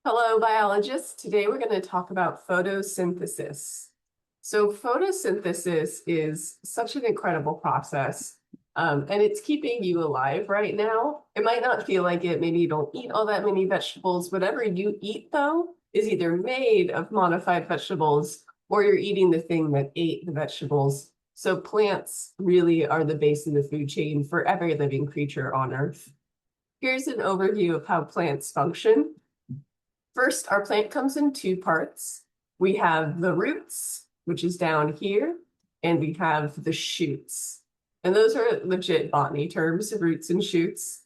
Hello, biologists. Today we're going to talk about photosynthesis. So photosynthesis is such an incredible process, and it's keeping you alive right now. It might not feel like it. Maybe you don't eat all that many vegetables. Whatever you eat, though, is either made of modified vegetables or you're eating the thing that ate the vegetables. So plants really are the base of the food chain for every living creature on Earth. Here's an overview of how plants function. First, our plant comes in two parts. We have the roots, which is down here, and we have the shoots. And those are legit botany terms, roots and shoots.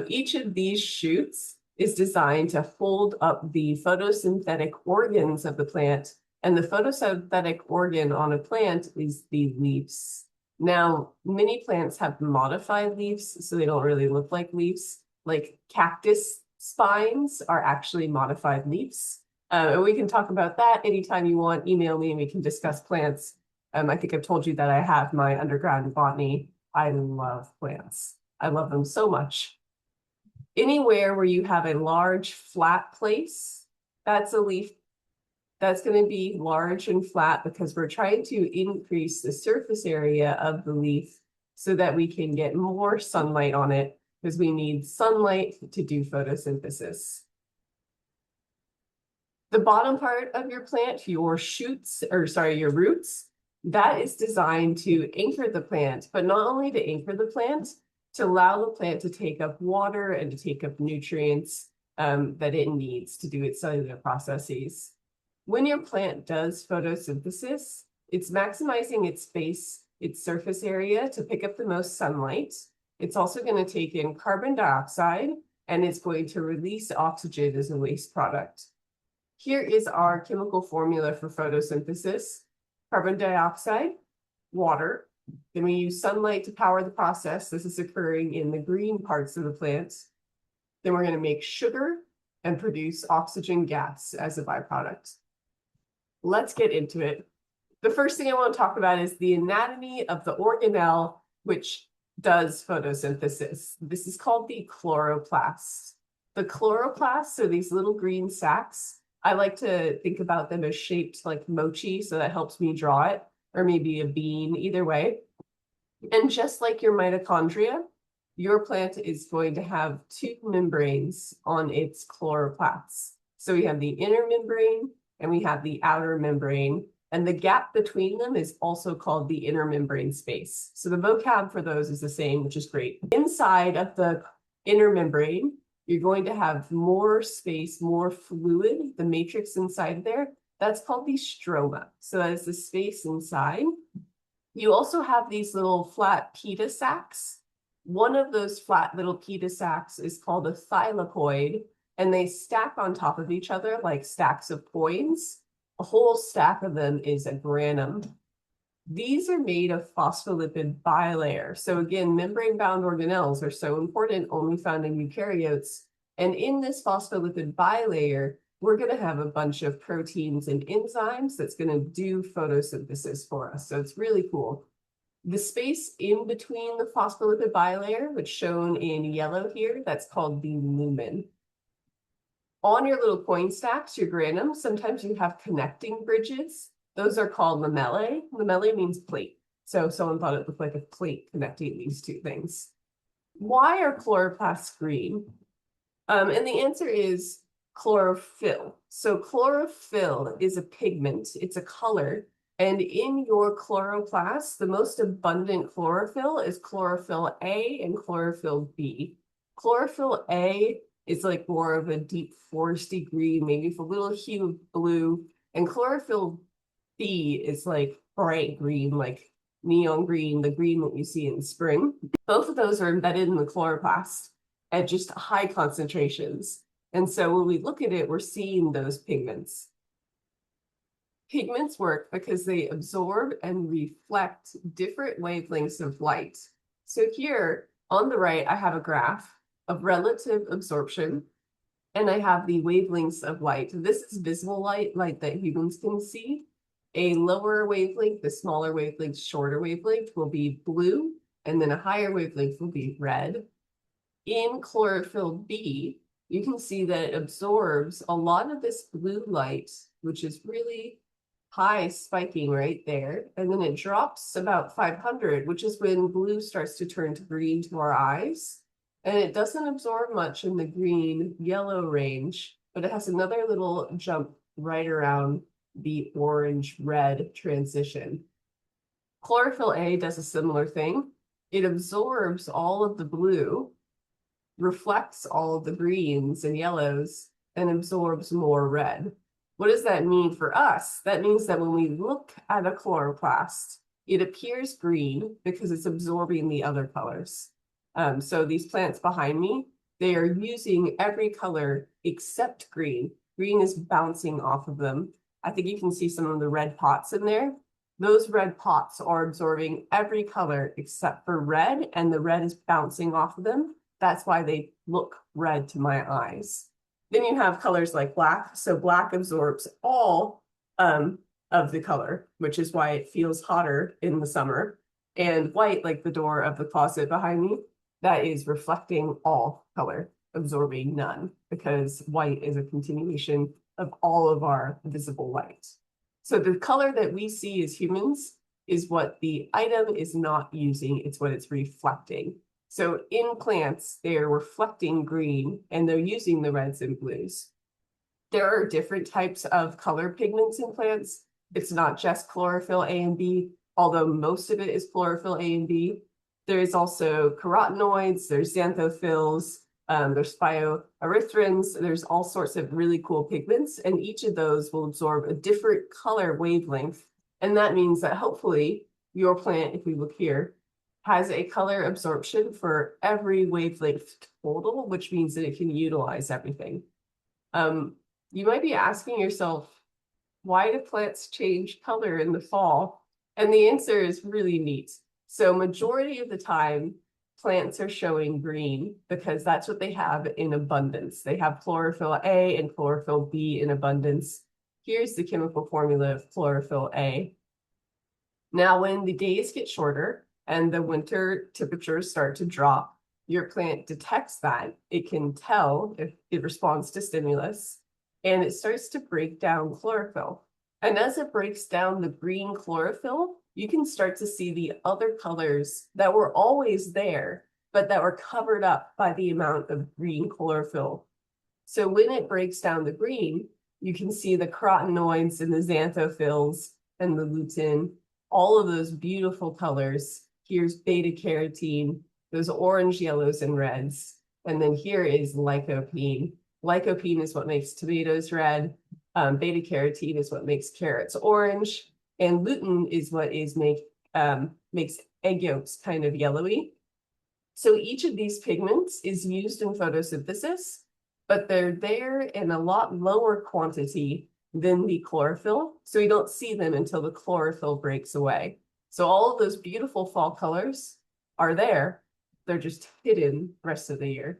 Each of these shoots is designed to hold up the photosynthetic organs of the plant, and the photosynthetic organ on a plant is the leaves. Now, many plants have modified leaves, so they don't really look like leaves. Like cactus spines are actually modified leaves. And we can talk about that anytime you want. Email me and we can discuss plants. I think I've told you that I have my undergrad in botany. I love plants. I love them so much. Anywhere where you have a large flat place, that's a leaf that's going to be large and flat because we're trying to increase the surface area of the leaf so that we can get more sunlight on it, because we need sunlight to do photosynthesis. The bottom part of your plant, your shoots, or sorry, your roots, that is designed to anchor the plant, but not only to anchor the plant, to allow the plant to take up water and to take up nutrients that it needs to do its cellular processes. When your plant does photosynthesis, it's maximizing its space, its surface area to pick up the most sunlight. It's also going to take in carbon dioxide, and it's going to release oxygen as a waste product. Here is our chemical formula for photosynthesis: carbon dioxide, water. Then we use sunlight to power the process. This is occurring in the green parts of the plant. Then we're going to make sugar and produce oxygen gas as a byproduct. Let's get into it. The first thing I want to talk about is the anatomy of the organelle, which does photosynthesis. This is called the chloroplast. The chloroplasts are these little green sacs. I like to think about them as shaped like mochi, so that helps me draw it, or maybe a bean, either way. And just like your mitochondria, your plant is going to have two membranes on its chloroplasts. So we have the inner membrane and we have the outer membrane, and the gap between them is also called the inner membrane space. So the vocab for those is the same, which is great. Inside of the inner membrane, you're going to have more space, more fluid, the matrix inside there. That's called the stroma. So that is the space inside. You also have these little flat pita sacs. One of those flat little pita sacs is called a thylakoid, and they stack on top of each other like stacks of coins. A whole stack of them is a granum. These are made of phospholipid bilayer. So again, membrane-bound organelles are so important, only found in eukaryotes. And in this phospholipid bilayer, we're going to have a bunch of proteins and enzymes that's going to do photosynthesis for us. So it's really cool. The space in between the phospholipid bilayer, which is shown in yellow here, that's called the lumen. On your little coin stacks, your granum, sometimes you have connecting bridges. Those are called lamellae. Lamellae means plate. So someone thought it looked like a plate connecting these two things. Why are chloroplasts green? And the answer is chlorophyll. So chlorophyll is a pigment. It's a color. And in your chloroplasts, the most abundant chlorophyll is chlorophyll A and chlorophyll B. Chlorophyll A is like more of a deep foresty green, maybe with a little hue of blue. And chlorophyll B is like bright green, like neon green, the green that you see in spring. Both of those are embedded in the chloroplast at just high concentrations. And so when we look at it, we're seeing those pigments. Pigments work because they absorb and reflect different wavelengths of light. So here on the right, I have a graph of relative absorption, and I have the wavelengths of light. This is visible light, light that humans can see. A lower wavelength, the smaller wavelength, shorter wavelength will be blue, and then a higher wavelength will be red. In chlorophyll B, you can see that it absorbs a lot of this blue light, which is really high spiking right there. And then it drops about 500, which is when blue starts to turn to green to our eyes. And it doesn't absorb much in the green yellow range, but it has another little jump right around the orange red transition. Chlorophyll A does a similar thing. It absorbs all of the blue, reflects all of the greens and yellows, and absorbs more red. What does that mean for us? That means that when we look at a chloroplast, it appears green because it's absorbing the other colors. So these plants behind me, they are using every color except green. Green is bouncing off of them. I think you can see some of the red pots in there. Those red pots are absorbing every color except for red, and the red is bouncing off of them. That's why they look red to my eyes. Then you have colors like black. So black absorbs all of the color, which is why it feels hotter in the summer. And white, like the door of the closet behind me, that is reflecting all color, absorbing none, because white is a continuation of all of our visible light. So the color that we see as humans is what the item is not using, it's what it's reflecting. So in plants, they're reflecting green and they're using the reds and blues. There are different types of color pigments in plants. It's not just chlorophyll A and B, although most of it is chlorophyll A and B. There is also carotenoids, there's xanthophylls, there's phytoerythrins, there's all sorts of really cool pigments, and each of those will absorb a different color wavelength. And that means that hopefully your plant, if we look here, has a color absorption for every wavelength total, which means that it can utilize everything. You might be asking yourself, why do plants change color in the fall? And the answer is really neat. So majority of the time, plants are showing green because that's what they have in abundance. They have chlorophyll A and chlorophyll B in abundance. Here's the chemical formula of chlorophyll A. Now, when the days get shorter and the winter temperatures start to drop, your plant detects that. It can tell if it responds to stimulus, and it starts to break down chlorophyll. And as it breaks down the green chlorophyll, you can start to see the other colors that were always there, but that were covered up by the amount of green chlorophyll. So when it breaks down the green, you can see the carotenoids and the xanthophylls and the lutein, all of those beautiful colors. Here's beta carotene, those orange, yellows, and reds. And then here is lycopene. Lycopene is what makes tomatoes red. Beta carotene is what makes carrots orange. And lutein is what makes egg yolks kind of yellowy. So each of these pigments is used in photosynthesis, but they're there in a lot lower quantity than the chlorophyll. So we don't see them until the chlorophyll breaks away. So all of those beautiful fall colors are there. They're just hidden the rest of the year.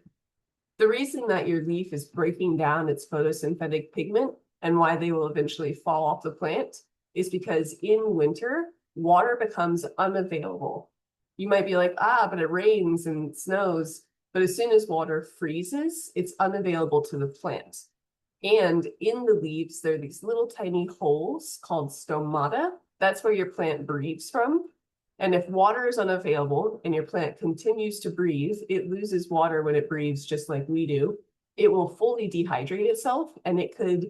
The reason that your leaf is breaking down its photosynthetic pigment and why they will eventually fall off the plant is because in winter, water becomes unavailable. You might be like, but it rains and snows. But as soon as water freezes, it's unavailable to the plant. And in the leaves, there are these little tiny holes called stomata. That's where your plant breathes from. And if water is unavailable and your plant continues to breathe, it loses water when it breathes, just like we do. It will fully dehydrate itself, and it could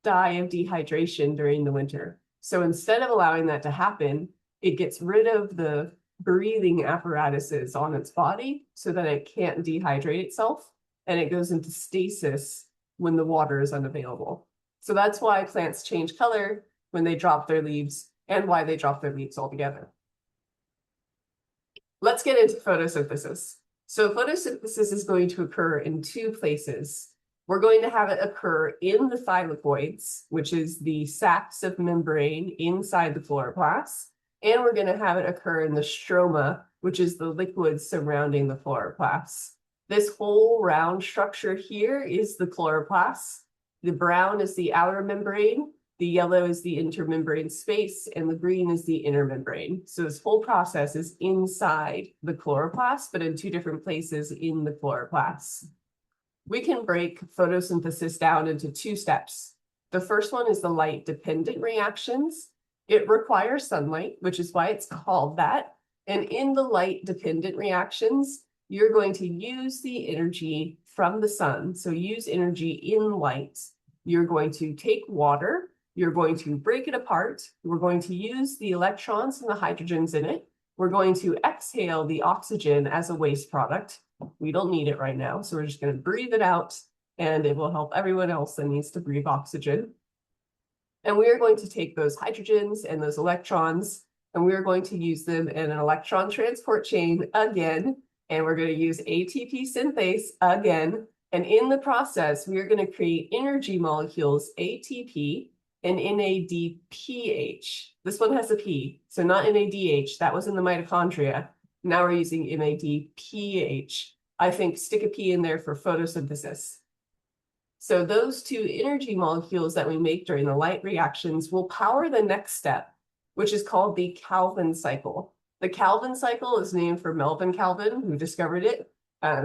die of dehydration during the winter. So instead of allowing that to happen, it gets rid of the breathing apparatuses on its body so that it can't dehydrate itself, and it goes into stasis when the water is unavailable. So that's why plants change color when they drop their leaves, and why they drop their leaves altogether. Let's get into photosynthesis. So photosynthesis is going to occur in two places. We're going to have it occur in the thylakoids, which is the sacs of membrane inside the chloroplast, and we're going to have it occur in the stroma, which is the liquid surrounding the chloroplast. This whole round structure here is the chloroplast. The brown is the outer membrane, the yellow is the intermembrane space, and the green is the inner membrane. So this whole process is inside the chloroplast, but in two different places in the chloroplast. We can break photosynthesis down into two steps. The first one is the light-dependent reactions. It requires sunlight, which is why it's called that. And in the light-dependent reactions, you're going to use the energy from the sun. So use energy in light. You're going to take water, you're going to break it apart. We're going to use the electrons and the hydrogens in it. We're going to exhale the oxygen as a waste product. We don't need it right now, so we're just going to breathe it out, and it will help everyone else that needs to breathe oxygen. And we are going to take those hydrogens and those electrons, and we are going to use them in an electron transport chain again, and we're going to use ATP synthase again. And in the process, we are going to create energy molecules, ATP and NADPH. This one has a P, so not NADH. That was in the mitochondria. Now we're using NADPH. I think stick a P in there for photosynthesis. So those two energy molecules that we make during the light reactions will power the next step, which is called the Calvin cycle. The Calvin cycle is named for Melvin Calvin, who discovered it.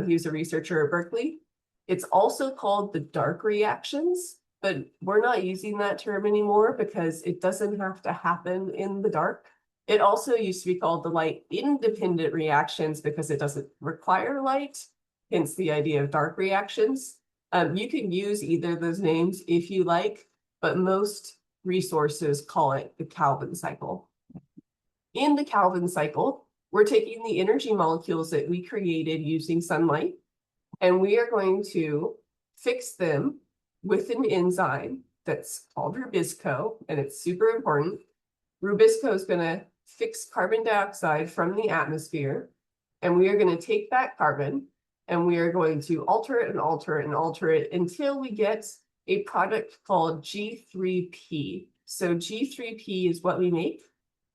He was a researcher at Berkeley. It's also called the dark reactions, but we're not using that term anymore because it doesn't have to happen in the dark. It also used to be called the light-independent reactions because it doesn't require light, hence the idea of dark reactions. You can use either of those names if you like, but most resources call it the Calvin cycle. In the Calvin cycle, we're taking the energy molecules that we created using sunlight, and we are going to fix them with an enzyme that's called Rubisco, and it's super important. Rubisco is going to fix carbon dioxide from the atmosphere, and we are going to take that carbon and we are going to alter it and alter it and alter it until we get a product called G3P. So G3P is what we make.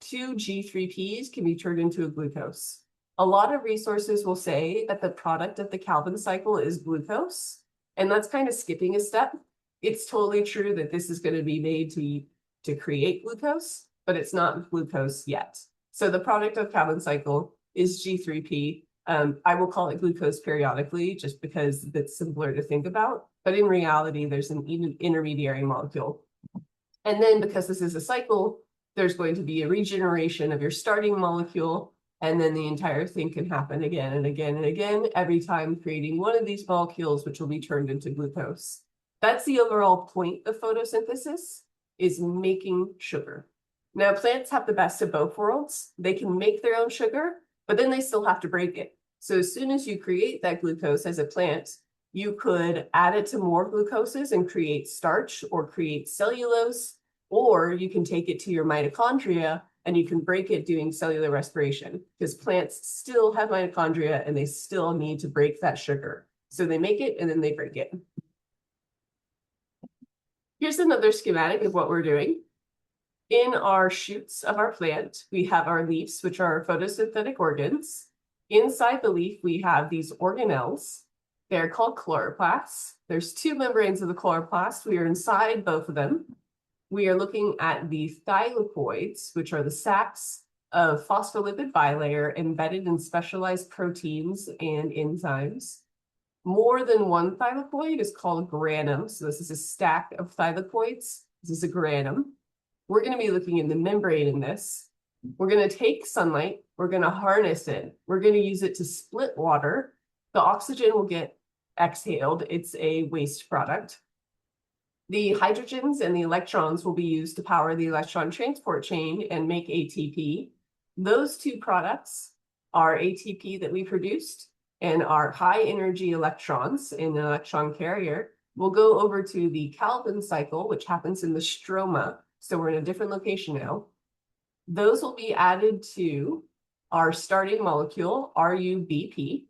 Two G3Ps can be turned into a glucose. A lot of resources will say that the product of the Calvin cycle is glucose, and that's kind of skipping a step. It's totally true that this is going to be made to create glucose, but it's not glucose yet. So the product of Calvin cycle is G3P. I will call it glucose periodically just because it's simpler to think about. But in reality, there's an intermediary molecule. And then because this is a cycle, there's going to be a regeneration of your starting molecule. And then the entire thing can happen again and again and again, every time creating one of these molecules, which will be turned into glucose. That's the overall point of photosynthesis, is making sugar. Now, plants have the best of both worlds. They can make their own sugar, but then they still have to break it. So as soon as you create that glucose as a plant, you could add it to more glucoses and create starch or create cellulose, or you can take it to your mitochondria and you can break it doing cellular respiration, because plants still have mitochondria and they still need to break that sugar. So they make it and then they break it. Here's another schematic of what we're doing. In our shoots of our plant, we have our leaves, which are our photosynthetic organs. Inside the leaf, we have these organelles. They're called chloroplasts. There's two membranes of the chloroplast. We are inside both of them. We are looking at the thylakoids, which are the sacs of phospholipid bilayer embedded in specialized proteins and enzymes. More than one thylakoid is called granum. So this is a stack of thylakoids. This is a granum. We're going to be looking in the membrane in this. We're going to take sunlight. We're going to harness it. We're going to use it to split water. The oxygen will get exhaled. It's a waste product. The hydrogens and the electrons will be used to power the electron transport chain and make ATP. Those two products are ATP that we produced and our high energy electrons in an electron carrier will go over to the Calvin cycle, which happens in the stroma. So we're in a different location now. Those will be added to our starting molecule, RUBP,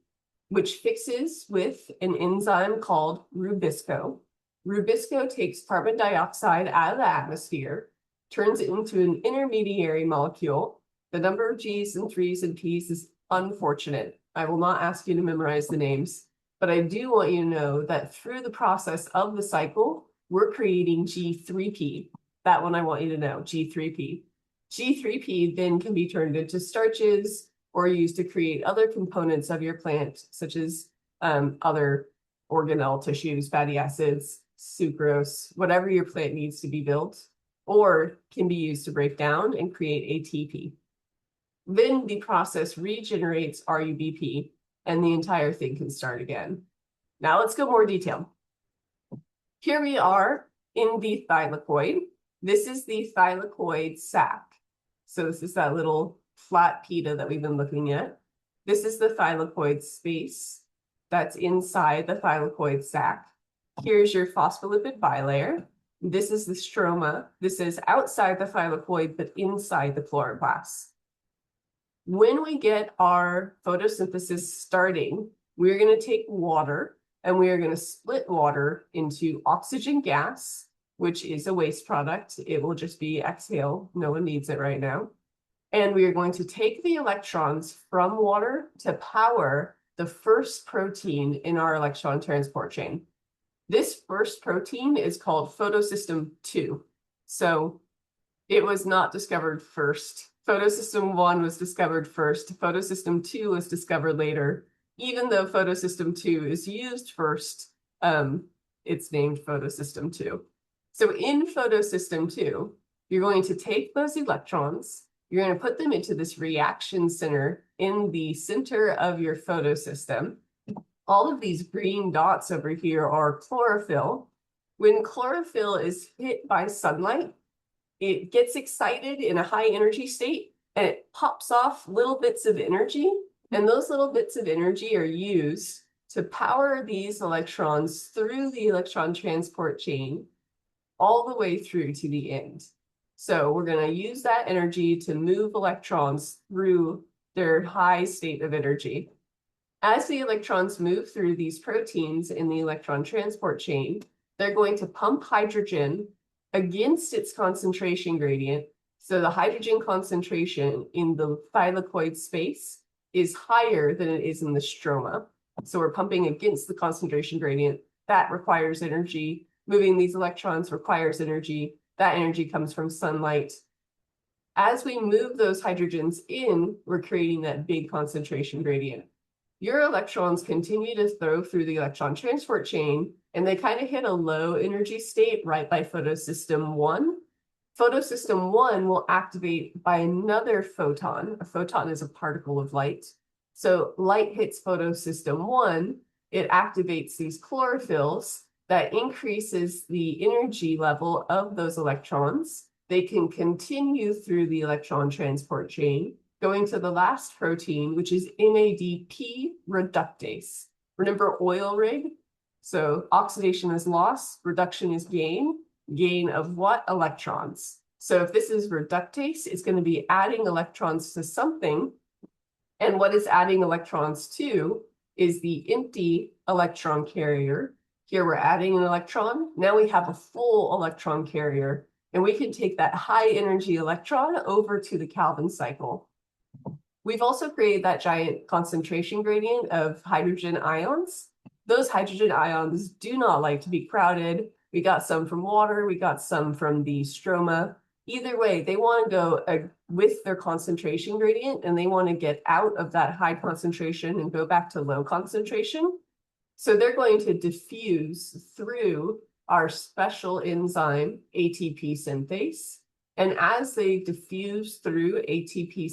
which fixes with an enzyme called Rubisco. Rubisco takes carbon dioxide out of the atmosphere, turns it into an intermediary molecule. The number of G's and 3's and P's is unfortunate. I will not ask you to memorize the names, but I do want you to know that through the process of the cycle, we're creating G3P. That one I want you to know, G3P. G3P then can be turned into starches or used to create other components of your plant, such as other organelle tissues, fatty acids, sucrose, whatever your plant needs to be built, or can be used to break down and create ATP. Then the process regenerates RUBP and the entire thing can start again. Now let's go more detailed. Here we are in the thylakoid. This is the thylakoid sac. So this is that little flat pita that we've been looking at. This is the thylakoid space that's inside the thylakoid sac. Here's your phospholipid bilayer. This is the stroma. This is outside the thylakoid, but inside the chloroplast. When we get our photosynthesis starting, we're going to take water and we are going to split water into oxygen gas, which is a waste product. It will just be exhale. No one needs it right now. And we are going to take the electrons from water to power the first protein in our electron transport chain. This first protein is called photosystem 2. So it was not discovered first. Photosystem 1 was discovered first. Photosystem 2 was discovered later. Even though photosystem 2 is used first, it's named photosystem 2. So in photosystem 2, you're going to take those electrons, you're going to put them into this reaction center in the center of your photosystem. All of these green dots over here are chlorophyll. When chlorophyll is hit by sunlight, it gets excited in a high energy state and it pops off little bits of energy. And those little bits of energy are used to power these electrons through the electron transport chain all the way through to the end. So we're going to use that energy to move electrons through their high state of energy. As the electrons move through these proteins in the electron transport chain, they're going to pump hydrogen against its concentration gradient. So the hydrogen concentration in the thylakoid space is higher than it is in the stroma. So we're pumping against the concentration gradient. That requires energy. Moving these electrons requires energy. That energy comes from sunlight. As we move those hydrogens in, we're creating that big concentration gradient. Your electrons continue to throw through the electron transport chain, and they kind of hit a low energy state right by photosystem 1. Photosystem 1 will activate by another photon. A photon is a particle of light. So light hits photosystem 1, it activates these chlorophylls that increases the energy level of those electrons. They can continue through the electron transport chain, going to the last protein, which is NADP reductase. Remember oil rig? So oxidation is loss, reduction is gain. Gain of what? Electrons. So if this is reductase, it's going to be adding electrons to something. And what is adding electrons to is the empty electron carrier. Here we're adding an electron. Now we have a full electron carrier, and we can take that high energy electron over to the Calvin cycle. We've also created that giant concentration gradient of hydrogen ions. Those hydrogen ions do not like to be crowded. We got some from water, we got some from the stroma. Either way, they want to go with their concentration gradient, and they want to get out of that high concentration and go back to low concentration. So they're going to diffuse through our special enzyme, ATP synthase. And as they diffuse through ATP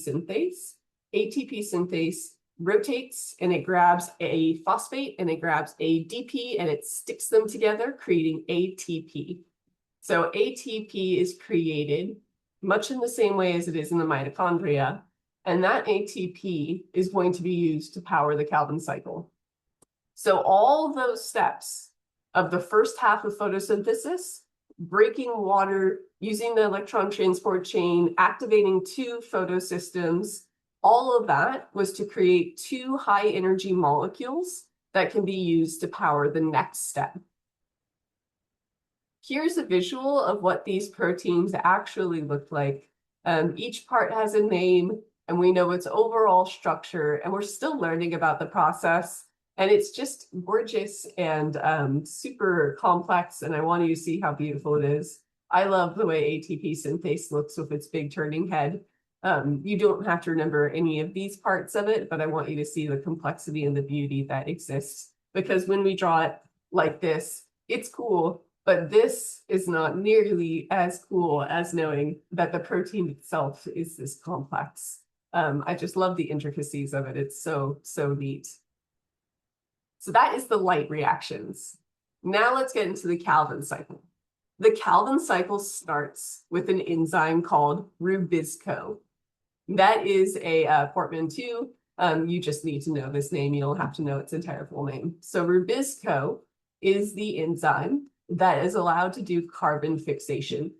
synthase rotates and it grabs a phosphate and it grabs a DP and it sticks them together, creating ATP. So ATP is created much in the same way as it is in the mitochondria. And that ATP is going to be used to power the Calvin cycle. So all those steps of the first half of photosynthesis, breaking water, using the electron transport chain, activating 2 photosystems, all of that was to create 2 high energy molecules that can be used to power the next step. Here's a visual of what these proteins actually look like. Each part has a name, and we know its overall structure, and we're still learning about the process. And it's just gorgeous and super complex, and I want you to see how beautiful it is. I love the way ATP synthase looks with its big turning head. You don't have to remember any of these parts of it, but I want you to see the complexity and the beauty that exists. Because when we draw it, like this, it's cool, but this is not nearly as cool as knowing that the protein itself is this complex. I just love the intricacies of it. It's so, so neat. So that is the light reactions. Now let's get into the Calvin cycle. The Calvin cycle starts with an enzyme called Rubisco. That is a portmanteau. You just need to know this name. You don't have to know its entire full name. So Rubisco is the enzyme that is allowed to do carbon fixation.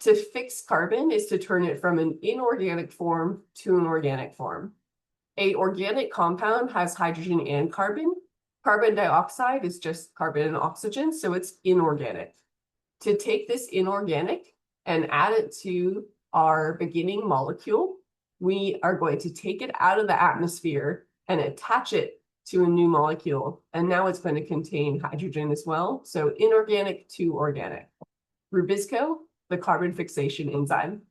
To fix carbon is to turn it from an inorganic form to an organic form. An organic compound has hydrogen and carbon. Carbon dioxide is just carbon and oxygen, so it's inorganic. To take this inorganic and add it to our beginning molecule, we are going to take it out of the atmosphere and attach it to a new molecule. And now it's going to contain hydrogen as well. So inorganic to organic. Rubisco, the carbon fixation enzyme.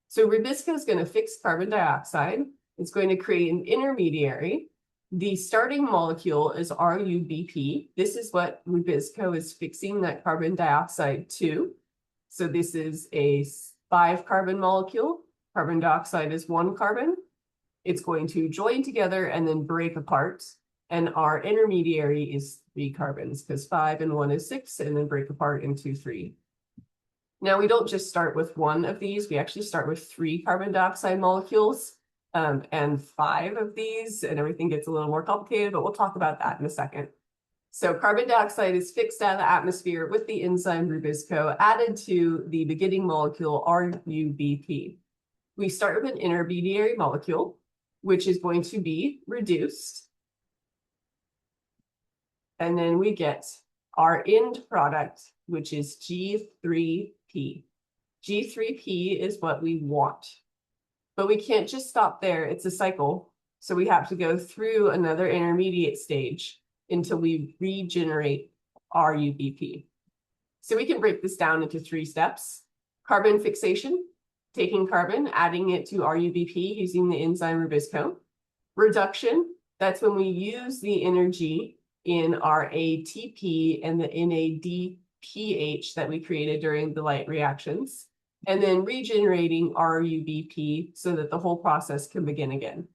So Rubisco is going to fix carbon dioxide. It's going to create an intermediary. The starting molecule is RUBP. This is what Rubisco is fixing that carbon dioxide to. So this is a 5-carbon molecule. Carbon dioxide is 1 carbon. It's going to join together and then break apart. And our intermediary is 3 carbons, because 5 and 1 is 6, and then break apart into 3. Now, we don't just start with one of these. We actually start with 3 carbon dioxide molecules. And 5 of these, and everything gets a little more complicated, but we'll talk about that in a second. So carbon dioxide is fixed out of the atmosphere with the enzyme Rubisco added to the beginning molecule RUBP. We start with an intermediary molecule, which is going to be reduced. And then we get our end product, which is G3P. G3P is what we want. But we can't just stop there. It's a cycle. So we have to go through another intermediate stage until we regenerate RUBP. So we can break this down into 3 steps. Carbon fixation, taking carbon, adding it to RUBP using the enzyme Rubisco. Reduction, that's when we use the energy in our ATP and the NADPH that we created during the light reactions. And then regenerating RUBP so that the whole process can begin again.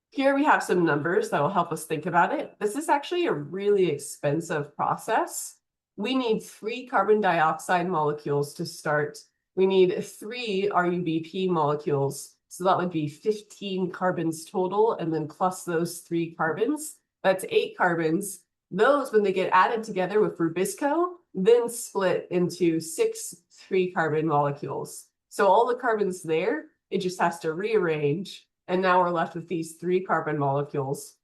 Here we have some numbers that will help us think about it. This is actually a really expensive process. We need 3 carbon dioxide molecules to start. We need 3 RUBP molecules. So that would be 15 carbons total, and then plus those 3 carbons, that's 8 carbons. Those, when they get added together with Rubisco, then split into 6 3-carbon molecules. So all the carbons there, it just has to rearrange. And now we're left with these 3-carbon molecules.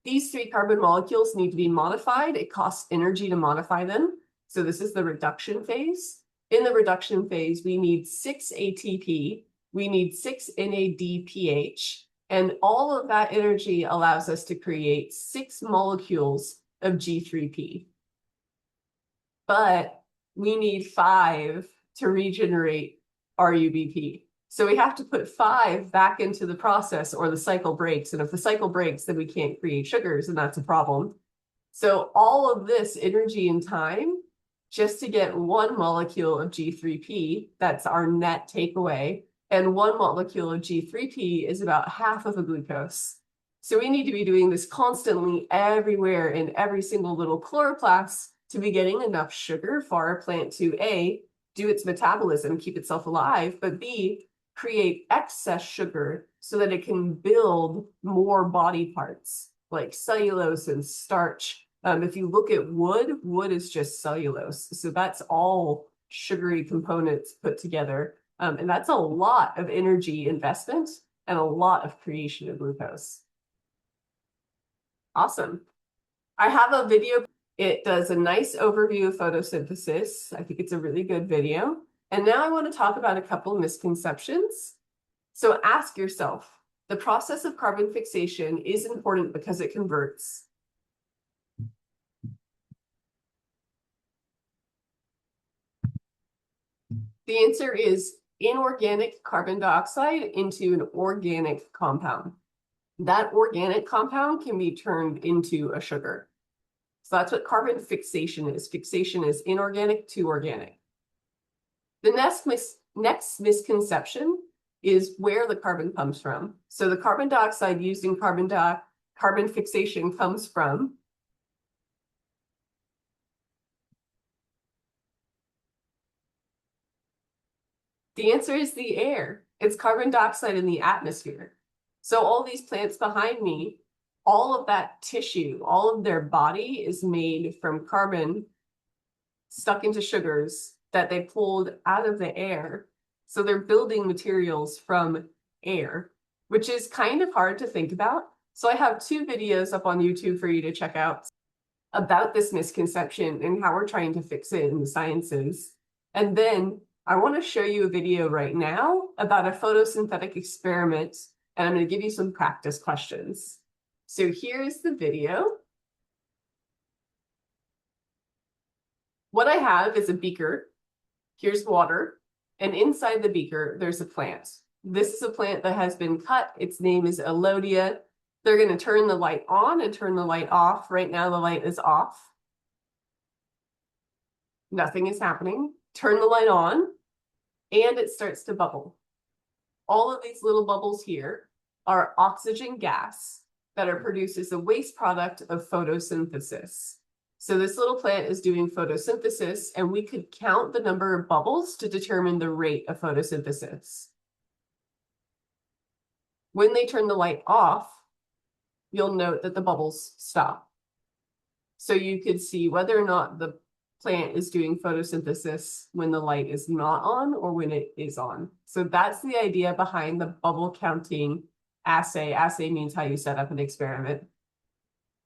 These 3-carbon molecules need to be modified. It costs energy to modify them. So this is the reduction phase. In the reduction phase, we need 6 ATP. We need 6 NADPH. And all of that energy allows us to create 6 molecules of G3P. But we need 5 to regenerate RUBP. So we have to put 5 back into the process or the cycle breaks. And if the cycle breaks, then we can't create sugars, and that's a problem. So all of this energy and time just to get 1 molecule of G3P, that's our net takeaway. And 1 molecule of G3P is about half of a glucose. So we need to be doing this constantly everywhere in every single little chloroplast to be getting enough sugar for our plant to A, do its metabolism, keep itself alive, but B, create excess sugar so that it can build more body parts like cellulose and starch. If you look at wood, wood is just cellulose. So that's all sugary components put together. And that's a lot of energy investment and a lot of creation of glucose. Awesome. I have a video. It does a nice overview of photosynthesis. I think it's a really good video. And now I want to talk about a couple misconceptions. So ask yourself, the process of carbon fixation is important because it converts. The answer is inorganic carbon dioxide into an organic compound. That organic compound can be turned into a sugar. So that's what carbon fixation is. Fixation is inorganic to organic. The next misconception is where the carbon comes from. So the carbon dioxide used in carbon fixation comes from the answer is the air. It's carbon dioxide in the atmosphere. So all these plants behind me, all of that tissue, all of their body is made from carbon stuck into sugars that they pulled out of the air. So they're building materials from air, which is kind of hard to think about. So I have 2 videos up on YouTube for you to check out about this misconception and how we're trying to fix it in the sciences. And then I want to show you a video right now about a photosynthetic experiment, and I'm going to give you some practice questions. So here's the video. What I have is a beaker. Here's water, and inside the beaker, there's a plant. This is a plant that has been cut. Its name is Elodia. They're going to turn the light on and turn the light off. Right now, the light is off. Nothing is happening. Turn the light on, and it starts to bubble. All of these little bubbles here are oxygen gas that are produced as a waste product of photosynthesis. So this little plant is doing photosynthesis, and we could count the number of bubbles to determine the rate of photosynthesis. When they turn the light off, you'll note that the bubbles stop. So you could see whether or not the plant is doing photosynthesis when the light is not on or when it is on. So that's the idea behind the bubble counting assay. Assay means how you set up an experiment.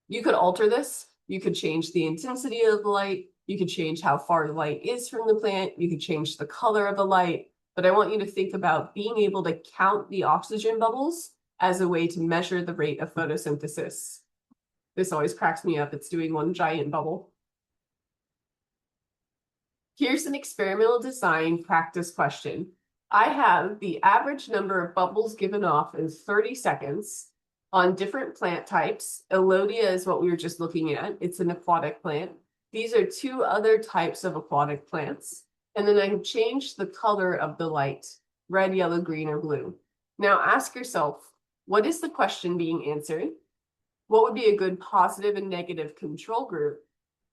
You could alter this. You could change the intensity of the light. You could change how far the light is from the plant. You could change the color of the light. But I want you to think about being able to count the oxygen bubbles as a way to measure the rate of photosynthesis. This always cracks me up. It's doing one giant bubble. Here's an experimental design practice question. I have the average number of bubbles given off in 30 seconds on different plant types. Elodia is what we were just looking at. It's an aquatic plant. These are 2 other types of aquatic plants. And then I have changed the color of the light, red, yellow, green, or blue. Now ask yourself, what is the question being answered? What would be a good positive and negative control group?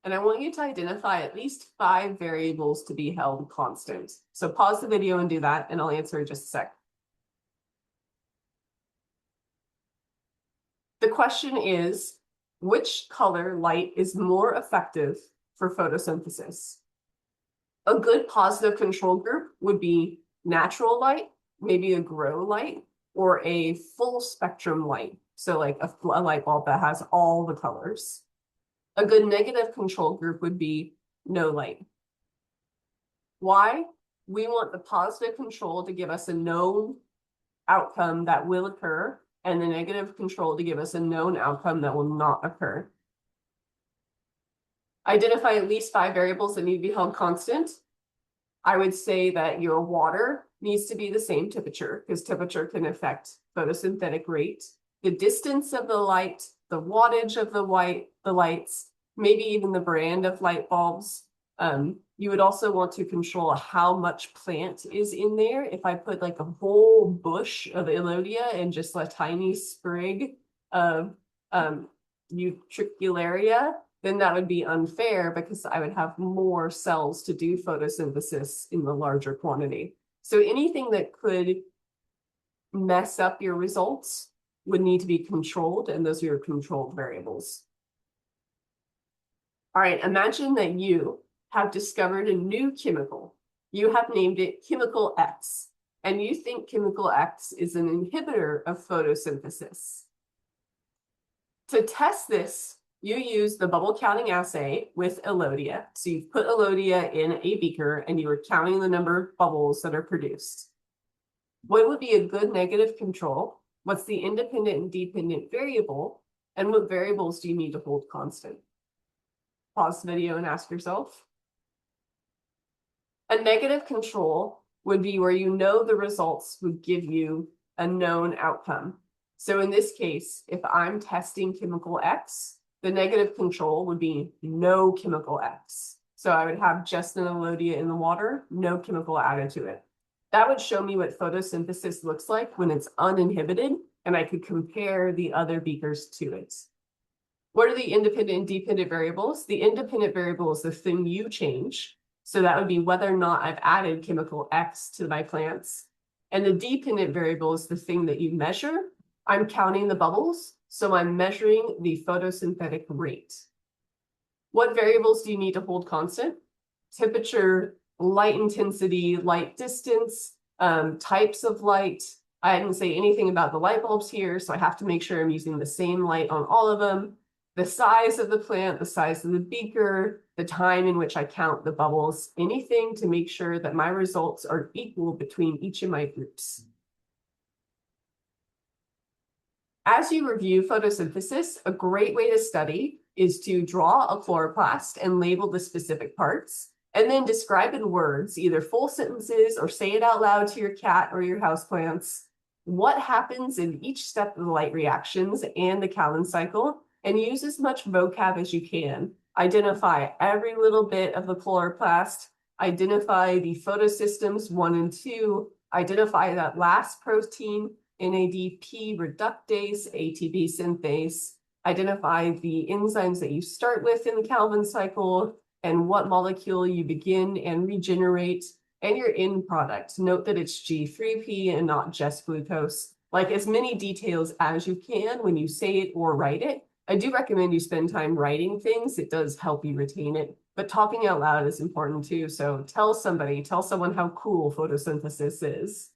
And I want you to identify at least 5 variables to be held constant. So pause the video and do that, and I'll answer in just a sec. The question is, which color light is more effective for photosynthesis? A good positive control group would be natural light, maybe a grow light, or a full spectrum light. So like a light bulb that has all the colors. A good negative control group would be no light. Why? We want the positive control to give us a known outcome that will occur, and the negative control to give us a known outcome that will not occur. Identify at least 5 variables that need to be held constant. I would say that your water needs to be the same temperature, because temperature can affect photosynthetic rate. The distance of the light, the wattage of the lights, maybe even the brand of light bulbs. You would also want to control how much plant is in there. If I put like a whole bush of Elodia and just a tiny sprig of Utricularia, then that would be unfair because I would have more cells to do photosynthesis in the larger quantity. So anything that could mess up your results would need to be controlled, and those are your controlled variables. All right, imagine that you have discovered a new chemical. You have named it chemical X, and you think chemical X is an inhibitor of photosynthesis. To test this, you use the bubble counting assay with Elodia. So you've put Elodia in a beaker and you are counting the number of bubbles that are produced. What would be a good negative control? What's the independent and dependent variable? And what variables do you need to hold constant? Pause the video and ask yourself. A negative control would be where you know the results would give you a known outcome. So in this case, if I'm testing chemical X, the negative control would be no chemical X. So I would have just an elodea in the water, no chemical added to it. That would show me what photosynthesis looks like when it's uninhibited, and I could compare the other beakers to it. What are the independent and dependent variables? The independent variable is the thing you change. So that would be whether or not I've added chemical X to my plants. And the dependent variable is the thing that you measure. I'm counting the bubbles, so I'm measuring the photosynthetic rate. What variables do you need to hold constant? Temperature, light intensity, light distance, types of light. I didn't say anything about the light bulbs here, so I have to make sure I'm using the same light on all of them. The size of the plant, the size of the beaker, the time in which I count the bubbles, anything to make sure that my results are equal between each of my groups. As you review photosynthesis, a great way to study is to draw a chloroplast and label the specific parts, and then describe in words, either full sentences or say it out loud to your cat or your houseplants, what happens in each step of the light reactions and the Calvin cycle, and use as much vocab as you can. Identify every little bit of the chloroplast, identify the photosystems 1 and 2, identify that last protein, NADP reductase, ATP synthase, identify the enzymes that you start with in the Calvin cycle, and what molecule you begin and regenerate, and your end product. Note that it's G3P and not just glucose. Like as many details as you can when you say it or write it. I do recommend you spend time writing things. It does help you retain it, but talking out loud is important too. So tell someone how cool photosynthesis is.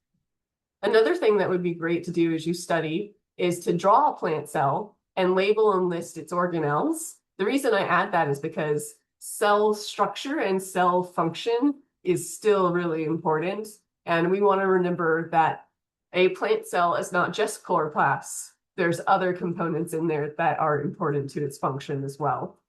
Another thing that would be great to do as you study is to draw a plant cell and label and list its organelles. The reason I add that is because cell structure and cell function is still really important. And we want to remember that a plant cell is not just chloroplasts. There's other components in there that are important to its function as well.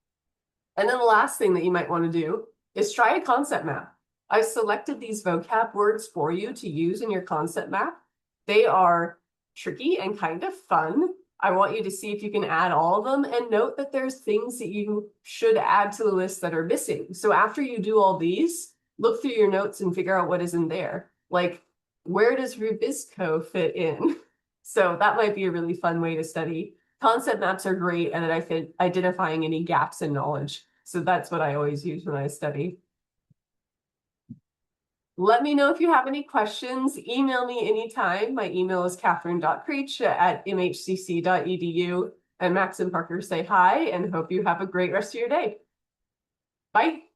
And then the last thing that you might want to do is try a concept map. I've selected these vocab words for you to use in your concept map. They are tricky and kind of fun. I want you to see if you can add all of them, and note that there's things that you should add to the list that are missing. So after you do all these, look through your notes and figure out what is in there. Like, where does Rubisco fit in? So that might be a really fun way to study. Concept maps are great at identifying any gaps in knowledge. So that's what I always use when I study. Let me know if you have any questions. Email me anytime. My email is catherine.creech@mhcc.edu. And Max and Parker say hi and hope you have a great rest of your day. Bye.